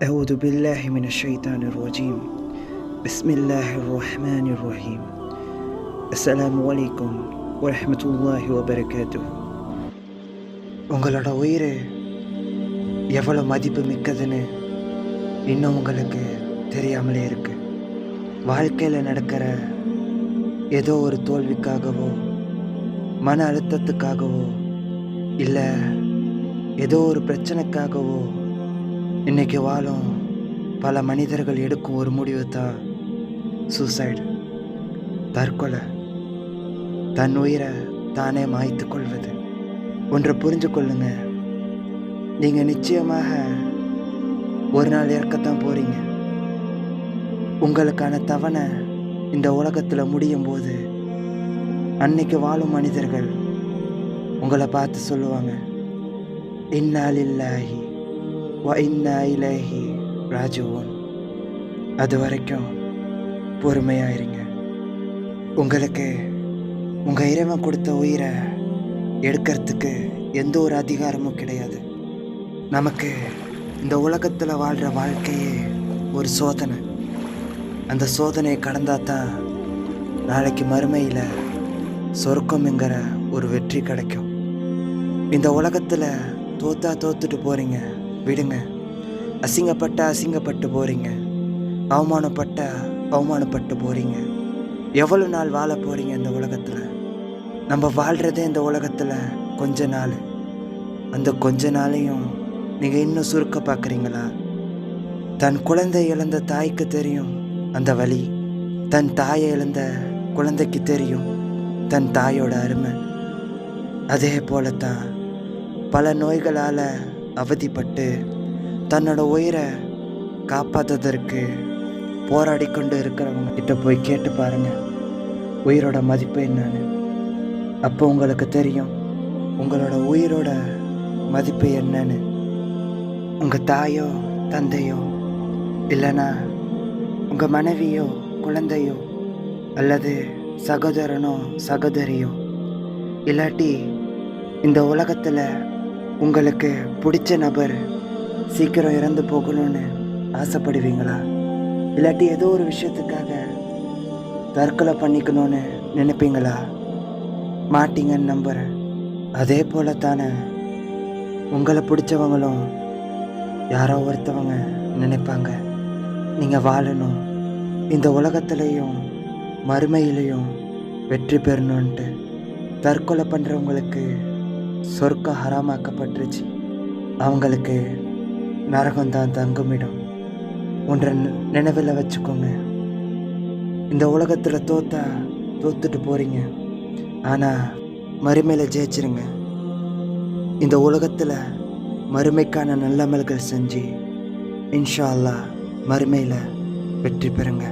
أعوذ بالله من الشيطان الرجيم. بسم الله الرحمن الرحيم. السلام عليكم ورحمة الله وبركاته. உங்களோட உயிர் எவ்வளோ மதிப்பு மிக்கதுன்னு இன்னும் உங்களுக்கு தெரியாமலே இருக்கு. வாழ்க்கையில் நடக்கிற ஏதோ ஒரு தோல்விக்காகவோ மன அழுத்தத்துக்காகவோ இல்லை ஏதோ ஒரு பிரச்சனைக்காகவோ இன்றைக்கி வாழும் பல மனிதர்கள் எடுக்கும் ஒரு முடிவு தான் சூசைடு, தற்கொலை, தன் உயிரை தானே மாய்த்து கொள்வது. ஒன்றை புரிஞ்சு கொள்ளுங்க, நீங்கள் நிச்சயமாக ஒரு நாள் இறக்கத்தான் போகிறீங்க. உங்களுக்கான தவணை இந்த உலகத்தில் முடியும் போது அன்னைக்கு வாழும் மனிதர்கள் உங்களை பார்த்து சொல்லுவாங்க, இன்னா லில்லாஹி வ இன்னா இலைஹி ராஜிஊன். அது வரைக்கும் பொறுமையாயிருங்க. உங்களுக்கு உங்கள் இறைவன் கொடுத்த உயிரை எடுக்கிறதுக்கு எந்த ஒரு அதிகாரமும் கிடையாது. நமக்கு இந்த உலகத்தில் வாழ்கிற வாழ்க்கையே ஒரு சோதனை. அந்த சோதனையை கடந்தால் தான் நாளைக்கு மறுமையில் சொர்க்கம்ங்கிற ஒரு வெற்றி கிடைக்கும். இந்த உலகத்தில் தோத்துட்டு போகிறீங்க, விடுங்க. அசிங்கப்பட்டு போகிறீங்க, அவமானப்பட்டு போகிறீங்க. எவ்வளோ நாள் வாழ போகிறீங்க இந்த உலகத்தில்? நம்ம வாழ்கிறதே இந்த உலகத்தில் கொஞ்ச நாள். அந்த கொஞ்ச நாளையும் நீங்கள் இன்னும் சுருக்க பார்க்குறீங்களா? தன் குழந்தை இழந்த தாய்க்கு தெரியும் அந்த வலி. தன் தாயை இழந்த குழந்தைக்கு தெரியும் தன் தாயோட அருமை. அதே போலத்தான் பல நோய்களால் அவதிப்பட்டு தன்னோட உயிரை காப்பாற்றுவதற்கு போராடி கொண்டு இருக்கிறவங்க கிட்ட போய் கேட்டு பாருங்கள் உயிரோட மதிப்பு என்னன்னு. அப்போ உங்களுக்கு தெரியும் உங்களோட உயிரோட மதிப்பு என்னன்னு. உங்கள் தாயோ தந்தையோ இல்லைனா உங்கள் மனைவியோ குழந்தையோ அல்லது சகோதரனோ சகோதரியோ இல்லாட்டி இந்த உலகத்தில் உங்களுக்கு பிடிச்ச நபர் சீக்கிரம் இறந்து போகணும்னு ஆசைப்படுவீங்களா? இல்லாட்டி ஏதோ ஒரு விஷயத்துக்காக தற்கொலை பண்ணிக்கணும்னு நினைப்பீங்களா? மாட்டீங்கன்னு நம்புகிறேன். அதே போல தானே உங்களை பிடிச்சவங்களும் யாரோ ஒருத்தவங்க நினைப்பாங்க, நீங்கள் வாழணும், இந்த உலகத்துலேயும் மறுமையிலையும் வெற்றி பெறணுன்ட்டு. தற்கொலை பண்ணுறவங்களுக்கு சொர்க்கம் ஹராமாக்கப்பட்டுருச்சு. அவங்களுக்கு நரகம்தான் தங்குமிடம். ஒன்றை நினைவில் வச்சுக்கோங்க, இந்த உலகத்தில் தோத்துட்டு போகிறீங்க, ஆனால் மறுமையில் ஜெயிச்சிருங்க. இந்த உலகத்தில் மறுமைக்கான நல்லமல்கள் செஞ்சு இன்ஷா அல்லாஹ் மறுமையில் வெற்றி பெறுங்க.